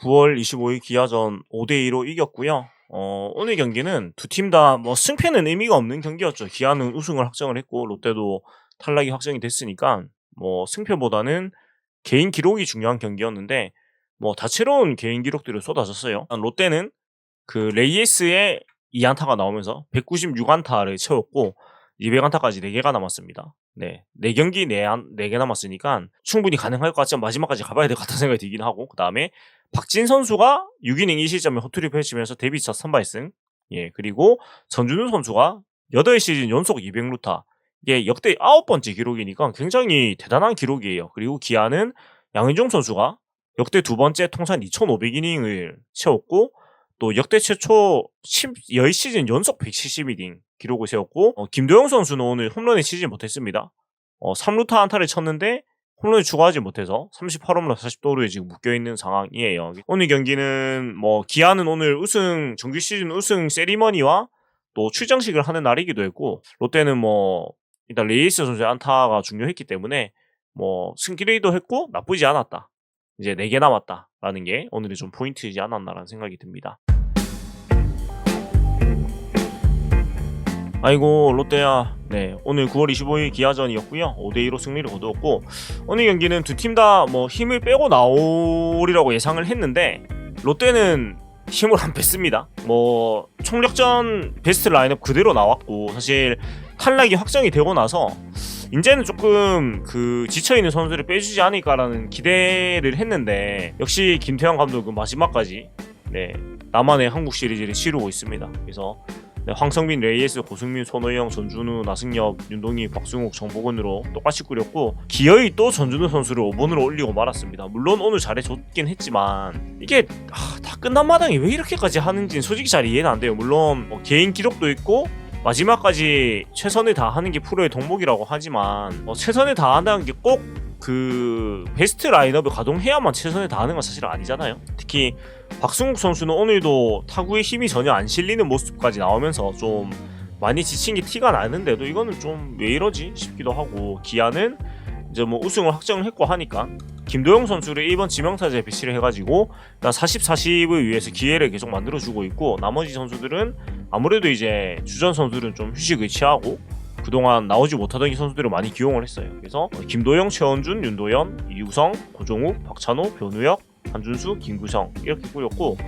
9월 25일 기아전 5대2로 이겼고요. 오늘 경기는 두 팀 다 뭐 승패는 의미가 없는 경기였죠. 기아는 우승을 확정을 했고 롯데도 탈락이 확정이 됐으니까 뭐 승패보다는 개인 기록이 중요한 경기였는데 뭐 다채로운 개인 기록들을 쏟아졌어요. 롯데는 그 레이에스의 2안타가 나오면서 196안타를 채웠고 200안타까지 4개가 남았습니다. 네. 4경기 4개 남았으니까 충분히 가능할 것 같지만 마지막까지 가봐야 될 것 같다는 생각이 들긴 하고, 그 다음에 박진 선수가 6이닝 2실점에 호투를 펼치면서 데뷔 첫 선발승. 예, 그리고 전준우 선수가 8시즌 연속 200루타. 이게 역대 9번째 기록이니까 굉장히 대단한 기록이에요. 그리고 기아는 양현종 선수가 역대 두 번째 통산 2,500이닝을 채웠고, 또 역대 최초 10시즌 연속 170이닝 기록을 세웠고, 김도영 선수는 오늘 홈런에 치지 못했습니다. 3루타 안타를 쳤는데 홈런을 추가하지 못해서 38홈런 40도루에 지금 묶여있는 상황이에요. 오늘 경기는 뭐 기아는 오늘 정규 시즌 우승 세리머니와 또 출정식을 하는 날이기도 했고, 롯데는 뭐 일단 레이스 선수의 안타가 중요했기 때문에 뭐 승기레이도 했고 나쁘지 않았다. 이제 4개 남았다라는 게 오늘의 좀 포인트이지 않았나라는 생각이 듭니다. 아이고 롯데야. 네, 오늘 9월 25일 기아전이었고요. 5대2로 승리를 거두었고, 오늘 경기는 두 팀 다 뭐 힘을 빼고 나오리라고 예상을 했는데 롯데는 힘을 안 뺐습니다. 뭐 총력전 베스트 라인업 그대로 나왔고, 사실 탈락이 확정이 되고 나서 이제는 조금 그 지쳐있는 선수를 빼주지 않을까라는 기대를 했는데, 역시 김태형 감독은 마지막까지 나만의 한국 시리즈를 치르고 있습니다. 그래서 황성빈, 레이에스, 고승민, 손호영, 전준우, 나승엽, 윤동희, 박승욱, 정보근으로 똑같이 꾸렸고, 기어이 또 전준우 선수를 5번으로 올리고 말았습니다. 물론 오늘 잘해줬긴 했지만 이게 다 끝난 마당에 왜 이렇게까지 하는지는 솔직히 잘 이해는 안 돼요. 물론 뭐 개인 기록도 있고 마지막까지 최선을 다하는 게 프로의 덕목이라고 하지만 최선을 다한다는 게 꼭 그 베스트 라인업을 가동해야만 최선을 다하는 건 사실 아니잖아요. 특히 박승욱 선수는 오늘도 타구에 힘이 전혀 안 실리는 모습까지 나오면서 좀 많이 지친 게 티가 나는데도 이거는 좀 왜 이러지 싶기도 하고, 기아는 이제 뭐 우승을 확정을 했고 하니까 김도영 선수를 1번 지명타자에 배치를 해가지고 40-40을 위해서 기회를 계속 만들어주고 있고, 나머지 선수들은 아무래도 이제 주전 선수들은 좀 휴식을 취하고 그동안 나오지 못하던 이 선수들을 많이 기용을 했어요. 그래서 김도영, 최원준, 윤도현, 이우성, 고종욱, 박찬호, 변우혁, 한준수, 김구성 이렇게 꾸렸고,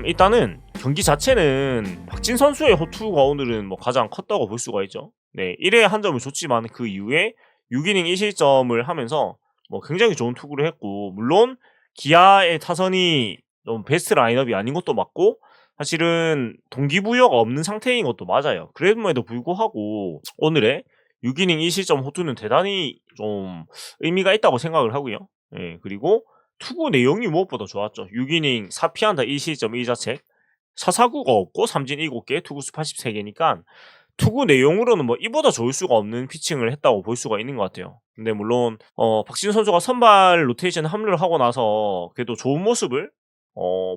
일단은 경기 자체는 박진 선수의 호투가 오늘은 뭐 가장 컸다고 볼 수가 있죠. 네, 1회 한 점을 줬지만 그 이후에 6이닝 1실점을 하면서 뭐 굉장히 좋은 투구를 했고, 물론 기아의 타선이 좀 베스트 라인업이 아닌 것도 맞고 사실은 동기부여가 없는 상태인 것도 맞아요. 그럼에도 불구하고 오늘의 6이닝 1실점 호투는 대단히 좀 의미가 있다고 생각을 하고요. 예, 그리고 투구 내용이 무엇보다 좋았죠. 6이닝 4피안타 1실점 1자책, 사사구가 없고 삼진 7개, 투구수 83개니까 투구 내용으로는 뭐 이보다 좋을 수가 없는 피칭을 했다고 볼 수가 있는 것 같아요. 근데 물론 박진 선수가 선발 로테이션 합류를 하고 나서 그래도 좋은 모습을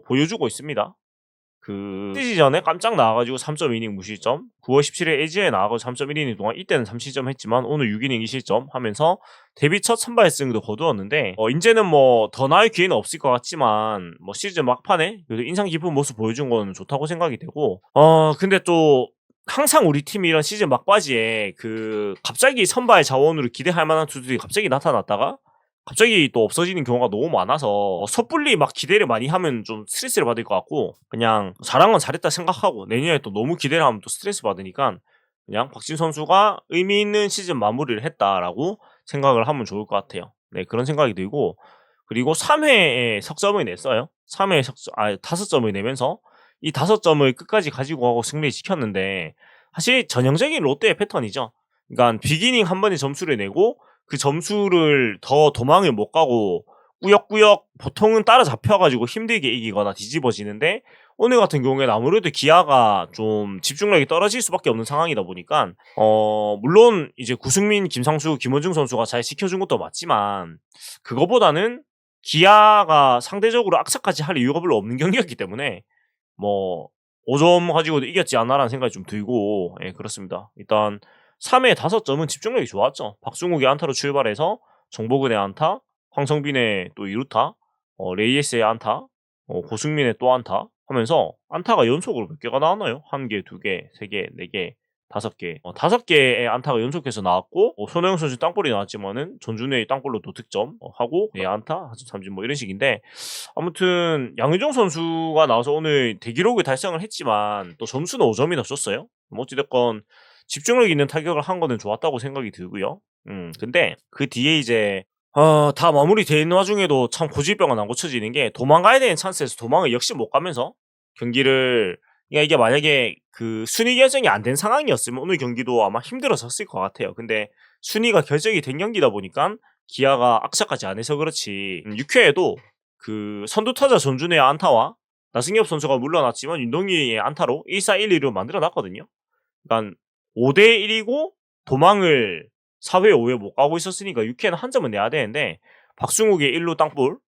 보여주고 있습니다. 그 시즌전에 깜짝 나와가지고 3.2이닝 무실점, 9월 17일 LG에 나와가지고 3.1이닝 동안 이때는 3실점 했지만 오늘 6이닝 2실점 하면서 데뷔 첫 선발승도 거두었는데, 이제는 뭐 더 나을 기회는 없을 것 같지만 뭐 시즌 막판에 그래도 인상 깊은 모습 보여준 건 좋다고 생각이 되고, 근데 또 항상 우리 팀이 이런 시즌 막바지에 그 갑자기 선발 자원으로 기대할 만한 투수들이 갑자기 나타났다가 갑자기 또 없어지는 경우가 너무 많아서 섣불리 막 기대를 많이 하면 좀 스트레스를 받을 것 같고, 그냥 잘한 건 잘했다 생각하고 내년에 또 너무 기대를 하면 또 스트레스 받으니까 그냥 박진 선수가 의미 있는 시즌 마무리를 했다라고 생각을 하면 좋을 것 같아요. 네, 그런 생각이 들고, 그리고 3회에 석점을 냈어요. 3회에 5점을 내면서 이 5점을 끝까지 가지고 가고 승리를 지켰는데, 사실 전형적인 롯데의 패턴이죠. 그러니까 비기닝 한 번에 점수를 내고 그 점수를 더 도망을 못 가고 꾸역꾸역 보통은 따라잡혀가지고 힘들게 이기거나 뒤집어지는데, 오늘 같은 경우에는 아무래도 기아가 좀 집중력이 떨어질 수밖에 없는 상황이다 보니까 물론 이제 구승민, 김상수, 김원중 선수가 잘 지켜준 것도 맞지만 그거보다는 기아가 상대적으로 악착같이 할 이유가 별로 없는 경기였기 때문에 뭐 5점 가지고도 이겼지 않나라는 생각이 좀 들고, 예, 그렇습니다. 일단 3회 5점은 집중력이 좋았죠. 박승욱의 안타로 출발해서 정보근의 안타, 황성빈의 또 2루타, 레이에스의 안타, 고승민의 또 안타 하면서 안타가 연속으로 몇 개가 나왔나요? 1개, 2개, 3개, 4개, 5개. 5개의 안타가 연속해서 나왔고 손호영 선수 땅볼이 나왔지만은 전준우의 땅볼로 또 득점 하고 안타, 삼진 뭐 이런 식인데 아무튼 양의종 선수가 나와서 오늘 대기록을 달성을 했지만 또 점수는 5점이나 줬어요. 뭐 어찌됐건 집중력 있는 타격을 한 거는 좋았다고 생각이 들고요. 근데 그 뒤에 이제 다 마무리돼 있는 와중에도 참 고질병은 안 고쳐지는 게 도망가야 되는 찬스에서 도망을 역시 못 가면서 경기를 그러니까 이게 만약에 그 순위 결정이 안 된 상황이었으면 오늘 경기도 아마 힘들어졌을 것 같아요. 근데 순위가 결정이 된 경기다 보니까 기아가 악착하지 않아서 그렇지 6회에도 그 선두타자 전준우의 안타와 나승엽 선수가 물러났지만 윤동희의 안타로 1사 1-2로 만들어 놨거든요. 그러니까 5대 1이고 도망을 4회, 5회 못 가고 있었으니까 6회는 한 점은 내야 되는데 박승욱의 1루 땅볼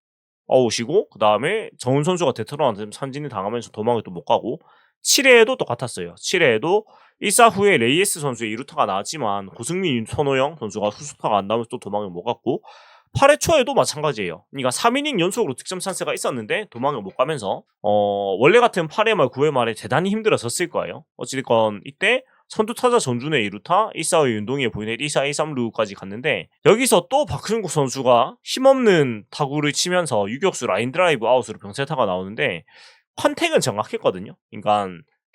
아웃이고 그 다음에 정훈 선수가 데트로한테 삼진을 당하면서 도망을 또 못 가고 7회에도 똑같았어요. 7회에도 1사 후에 레이에스 선수의 2루타가 나왔지만 고승민, 손호영 선수가 후수타가 안 나오면서 또 도망을 못 갔고 8회 초에도 마찬가지예요. 그러니까 3이닝 연속으로 득점 찬스가 있었는데 도망을 못 가면서 원래 같은 8회 말 9회 말에 대단히 힘들었었을 거예요. 어찌됐건 이때 선두타자 전준의 2루타, 1사의 윤동희의 보이넷 2사 1-3루까지 갔는데 여기서 또 박승국 선수가 힘없는 타구를 치면서 유격수 라인 드라이브 아웃으로 병살타가 나오는데 컨택은 정확했거든요. 그러니까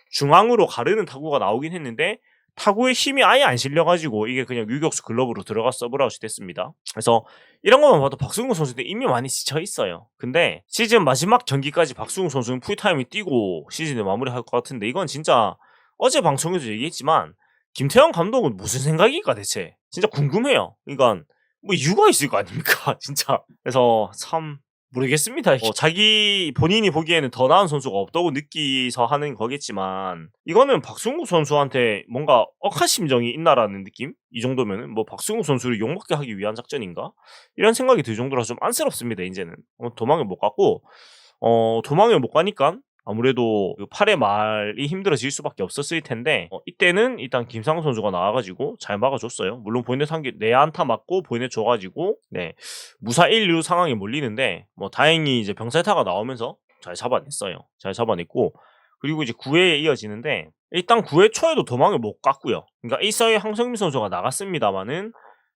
중앙으로 가르는 타구가 나오긴 했는데 타구의 힘이 아예 안 실려가지고 이게 그냥 유격수 글러브로 들어가 서브아웃이 됐습니다. 그래서 이런 것만 봐도 박승우 선수는 이미 많이 지쳐 있어요. 근데 시즌 마지막 경기까지 박승우 선수는 풀타임을 뛰고 시즌을 마무리할 것 같은데 이건 진짜 어제 방송에서 얘기했지만 김태형 감독은 무슨 생각일까 대체? 진짜 궁금해요. 그러니까 뭐 이유가 있을 거 아닙니까? 진짜. 그래서 참 모르겠습니다. 자기 본인이 보기에는 더 나은 선수가 없다고 느끼서 하는 거겠지만 이거는 박승욱 선수한테 뭔가 억한 심정이 있나라는 느낌? 이 정도면은 뭐 박승욱 선수를 욕먹게 하기 위한 작전인가? 이런 생각이 들 정도라 좀 안쓰럽습니다. 이제는 도망을 못 갔고 도망을 못 가니까 아무래도 그 8회 말이 힘들어질 수밖에 없었을 텐데 이때는 일단 김상우 선수가 나와가지고 잘 막아줬어요. 물론 보이넷 네 안타 맞고 보이넷 줘가지고 네 무사 1루 상황에 몰리는데 뭐 다행히 이제 병살타가 나오면서 잘 잡아냈어요. 잘 잡아냈고 그리고 이제 9회에 이어지는데 일단 9회 초에도 도망을 못 갔고요. 그러니까 1사회 황성민 선수가 나갔습니다만은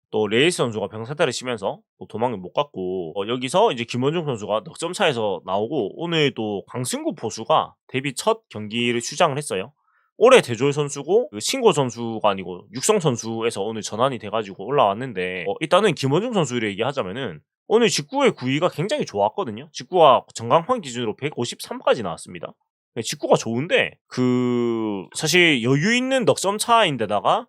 또 레이스 선수가 병살타를 치면서 또 도망을 못 갔고 여기서 이제 김원중 선수가 넉점 차에서 나오고 오늘 또 강승구 포수가 데뷔 첫 경기를 출장을 했어요. 올해 대졸 선수고 그 신고 선수가 아니고 육성 선수에서 오늘 전환이 돼가지고 올라왔는데 일단은 김원중 선수를 얘기하자면은 오늘 직구의 구위가 굉장히 좋았거든요. 직구가 전광판 기준으로 153까지 나왔습니다. 직구가 좋은데 그 사실 여유 있는 넉점 차인데다가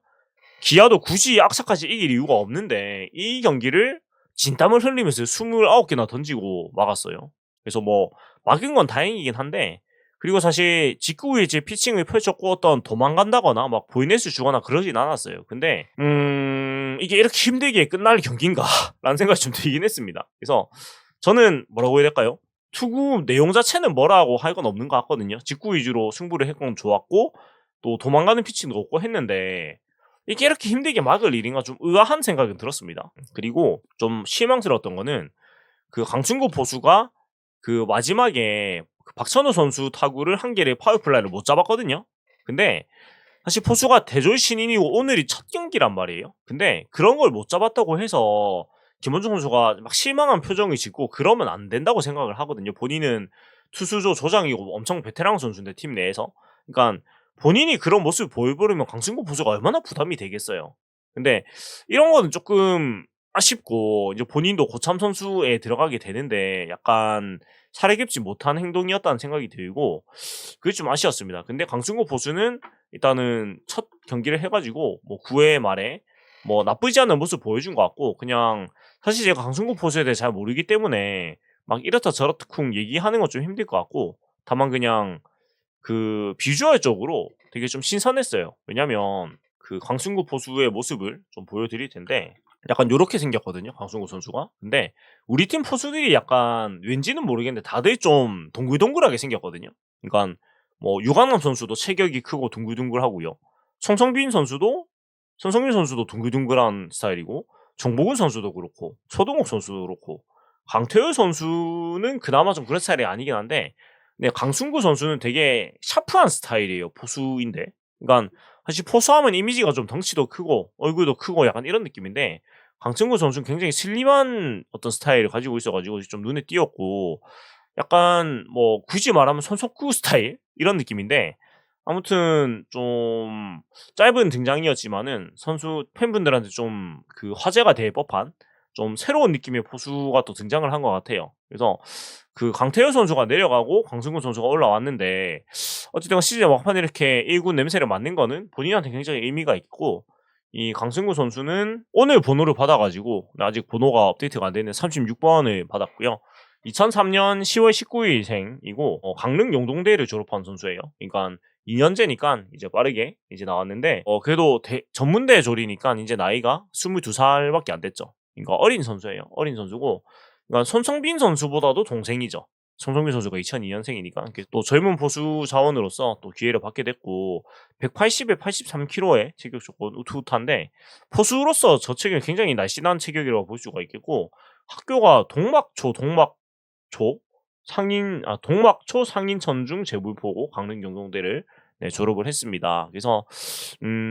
기아도 굳이 악착같이 이길 이유가 없는데 이 경기를 진땀을 흘리면서 29개나 던지고 막았어요. 그래서 뭐 막은 건 다행이긴 한데 그리고 사실 직구에 이제 피칭을 펼쳤고 어떤 도망간다거나 막 보이넷을 주거나 그러진 않았어요. 근데 이게 이렇게 힘들게 끝날 경기인가 라는 생각이 좀 들긴 했습니다. 그래서 저는 뭐라고 해야 될까요? 투구 내용 자체는 뭐라고 할 건 없는 것 같거든요. 직구 위주로 승부를 했건 좋았고 또 도망가는 피칭도 없고 했는데 이게 이렇게 힘들게 막을 일인가 좀 의아한 생각은 들었습니다. 그리고 좀 실망스러웠던 거는 그 강충구 포수가 그 마지막에 그 박찬호 선수 타구를 한 개를 파워플라이를 못 잡았거든요. 근데 사실 포수가 대졸 신인이고 오늘이 첫 경기란 말이에요. 근데 그런 걸 못 잡았다고 해서 김원중 선수가 막 실망한 표정을 짓고 그러면 안 된다고 생각을 하거든요. 본인은 투수조 조장이고 엄청 베테랑 선수인데 팀 내에서. 그러니까 본인이 그런 모습을 보여버리면 강승구 포수가 얼마나 부담이 되겠어요. 근데 이런 거는 조금 아쉽고 이제 본인도 고참 선수에 들어가게 되는데 약간 살에 깊지 못한 행동이었다는 생각이 들고 그게 좀 아쉬웠습니다. 근데 강승구 포수는 일단은 첫 경기를 해가지고 뭐 9회 말에 뭐 나쁘지 않은 모습 보여준 것 같고 그냥 사실 제가 강승구 포수에 대해 잘 모르기 때문에 막 이렇다 저렇다 쿵 얘기하는 건 좀 힘들 것 같고 다만 그냥 그 비주얼적으로 되게 좀 신선했어요. 왜냐면 그 강승구 포수의 모습을 좀 보여드릴 텐데 약간 요렇게 생겼거든요. 강승구 선수가. 근데 우리 팀 포수들이 약간 왠지는 모르겠는데 다들 좀 동글동글하게 생겼거든요. 그러니까 뭐 유강남 선수도 체격이 크고 둥글둥글하고요. 손성빈 선수도 둥글둥글한 스타일이고 정보근 선수도 그렇고 서동욱 선수도 그렇고 강태효 선수는 그나마 좀 그런 스타일이 아니긴 한데, 네, 강승구 선수는 되게 샤프한 스타일이에요. 포수인데. 그러니까 사실 포수하면 이미지가 좀 덩치도 크고 얼굴도 크고 약간 이런 느낌인데, 강승구 선수는 굉장히 슬림한 어떤 스타일을 가지고 있어가지고 좀 눈에 띄었고, 약간 뭐 굳이 말하면 손석구 스타일 이런 느낌인데, 아무튼 좀 짧은 등장이었지만은 선수 팬분들한테 좀 그 화제가 될 법한 좀 새로운 느낌의 포수가 또 등장을 한 것 같아요. 그래서 그 강태효 선수가 내려가고 강승구 선수가 올라왔는데, 어쨌든 시즌 막판에 이렇게 1군 냄새를 맡는 거는 본인한테 굉장히 의미가 있고, 이 강승구 선수는 오늘 번호를 받아가지고, 아직 번호가 업데이트가 안 되는 36번을 받았고요. 2003년 10월 19일생이고 강릉 영동대를 졸업한 선수예요. 그러니까 2년제니까 이제 빠르게 이제 나왔는데, 그래도 전문대 졸이니까 이제 나이가 22살밖에 안 됐죠. 그러니까 어린 선수예요. 어린 선수고, 그러니까 손성빈 선수보다도 동생이죠. 손성빈 선수가 2002년생이니까 또 젊은 포수 자원으로서 또 기회를 받게 됐고, 180에 83kg의 체격 조건 우투우투한데, 포수로서 저 체격이 굉장히 날씬한 체격이라고 볼 수가 있겠고, 학교가 동막초 상인천중 제불포고 강릉 영동대를 졸업을 했습니다. 그래서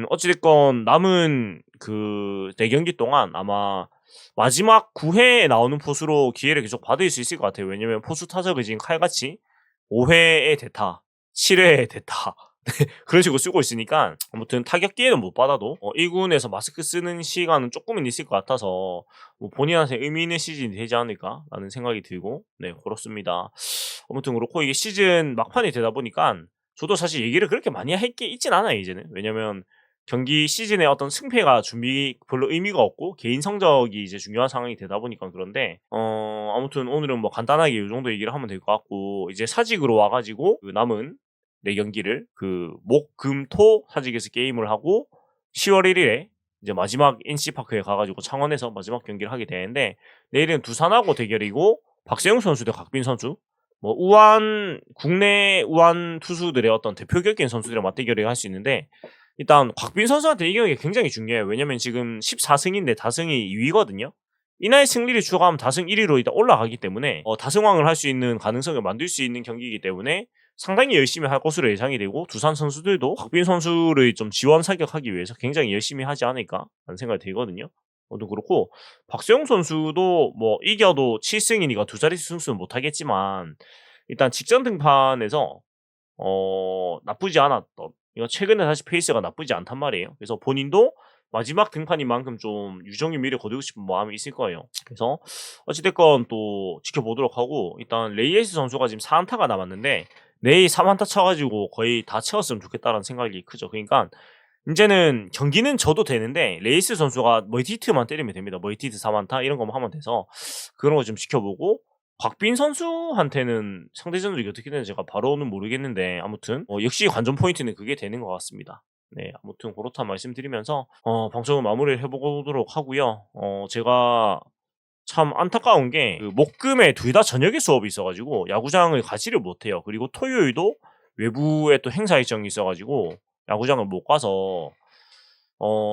어찌됐건 남은 그 4경기 동안 아마 마지막 9회에 나오는 포수로 기회를 계속 받을 수 있을 것 같아요. 왜냐면 포수 타석을 지금 칼같이 5회에 대타, 7회에 대타 그런 식으로 쓰고 있으니까, 아무튼 타격 기회는 못 받아도 1군에서 마스크 쓰는 시간은 조금은 있을 것 같아서 뭐 본인한테 의미 있는 시즌이 되지 않을까라는 생각이 들고, 네, 그렇습니다. 아무튼 그렇고, 이게 시즌 막판이 되다 보니까 저도 사실 얘기를 그렇게 많이 할 게 있진 않아요, 이제는. 왜냐면 경기 시즌에 어떤 승패가 별로 의미가 없고 개인 성적이 이제 중요한 상황이 되다 보니까 그런데, 아무튼 오늘은 뭐 간단하게 이 정도 얘기를 하면 될 것 같고, 이제 사직으로 와가지고 그 남은 4경기를 그 목, 금, 토 사직에서 게임을 하고 10월 1일에 이제 마지막 NC파크에 가가지고 창원에서 마지막 경기를 하게 되는데, 내일은 두산하고 대결이고 박세웅 선수 대 각빈 선수, 뭐 국내 우한 투수들의 어떤 대표격인 선수들의 맞대결을 할 수 있는데, 일단 곽빈 선수한테 이기는 게 굉장히 중요해요. 왜냐면 지금 14승인데 다승이 2위거든요. 이날 승리를 추가하면 다승 1위로 일단 올라가기 때문에 다승왕을 할 수 있는 가능성을 만들 수 있는 경기이기 때문에 상당히 열심히 할 것으로 예상이 되고, 두산 선수들도 곽빈 선수를 좀 지원 사격하기 위해서 굉장히 열심히 하지 않을까라는 생각이 들거든요. 또 그렇고, 박세웅 선수도 뭐 이겨도 7승이니까 두 자릿수 승수는 못하겠지만, 일단 직전 등판에서 나쁘지 않았던, 이거 최근에 사실 페이스가 나쁘지 않단 말이에요. 그래서 본인도 마지막 등판인 만큼 좀 유종의 미를 거두고 싶은 마음이 있을 거예요. 그래서 어찌됐건 또 지켜보도록 하고, 일단 레이에스 선수가 지금 4안타가 남았는데 내일 3안타 쳐가지고 거의 다 채웠으면 좋겠다라는 생각이 크죠. 그러니까 이제는 경기는 져도 되는데 레이스 선수가 멀티히트만 때리면 됩니다. 멀티히트 3안타 이런 거만 하면 돼서 그런 거 좀 지켜보고, 곽빈 선수한테는 상대 전적이 어떻게 되는지 제가 바로는 모르겠는데, 아무튼 역시 관전 포인트는 그게 되는 것 같습니다. 네, 아무튼 그렇다 말씀드리면서 방송을 마무리를 해보도록 하고요. 제가 참 안타까운 게, 그 목금에 둘 다 저녁에 수업이 있어가지고 야구장을 가지를 못해요. 그리고 토요일도 외부에 또 행사 일정이 있어가지고 야구장을 못 가서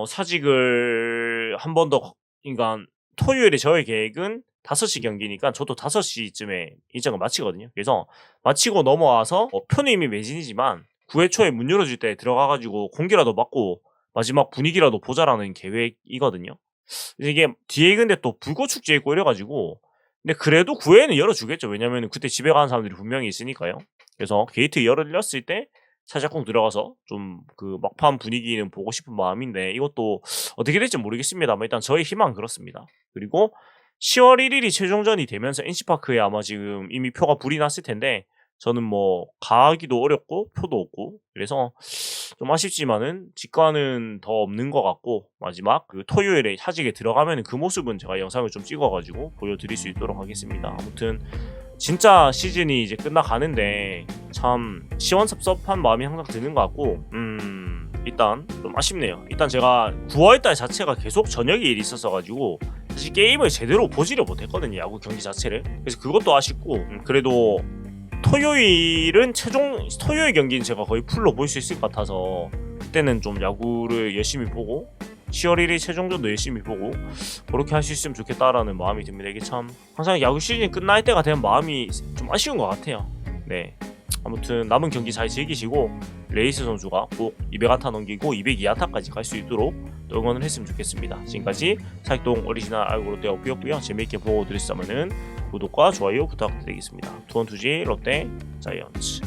사직을 한 번 더, 그러니까 토요일에 저의 계획은 5시 경기니까 저도 5시쯤에 일정을 마치거든요. 그래서 마치고 넘어와서 표는 이미 매진이지만 9회 초에 문 열어줄 때 들어가가지고 공기라도 맞고 마지막 분위기라도 보자라는 계획이거든요. 이게 뒤에 근데 또 불꽃축제 있고 이래가지고, 근데 그래도 9회는 열어주겠죠. 왜냐면 그때 집에 가는 사람들이 분명히 있으니까요. 그래서 게이트 열렸을 때 살짝쿵 들어가서 좀 그 막판 분위기는 보고 싶은 마음인데, 이것도 어떻게 될지 모르겠습니다만 일단 저의 희망은 그렇습니다. 그리고 10월 1일이 최종전이 되면서 NC파크에 아마 지금 이미 표가 불이 났을 텐데, 저는 뭐 가기도 어렵고 표도 없고 그래서 좀 아쉽지만은 직관은 더 없는 것 같고, 마지막 그 토요일에 사직에 들어가면 그 모습은 제가 영상을 좀 찍어가지고 보여드릴 수 있도록 하겠습니다. 아무튼 진짜 시즌이 이제 끝나가는데 참 시원섭섭한 마음이 항상 드는 것 같고, 일단 좀 아쉽네요. 일단 제가 9월달 자체가 계속 저녁에 일이 있었어가지고 사실 게임을 제대로 보지를 못했거든요, 야구 경기 자체를. 그래서 그것도 아쉽고, 그래도 토요일 경기는 제가 거의 풀로 볼 수 있을 것 같아서 그때는 좀 야구를 열심히 보고 10월 1일 최종전도 열심히 보고 그렇게 할 수 있으면 좋겠다라는 마음이 듭니다. 이게 참 항상 야구 시즌이 끝날 때가 되면 마음이 좀 아쉬운 것 같아요. 네, 아무튼 남은 경기 잘 즐기시고 레이스 선수가 꼭 200안타 넘기고 202안타까지 갈 수 있도록 또 응원을 했으면 좋겠습니다. 지금까지 살동 오리지널 알고 롯데 어피였고요. 재미있게 보고 드렸다면은 구독과 좋아요 부탁드리겠습니다. 투원투지 롯데 자이언츠.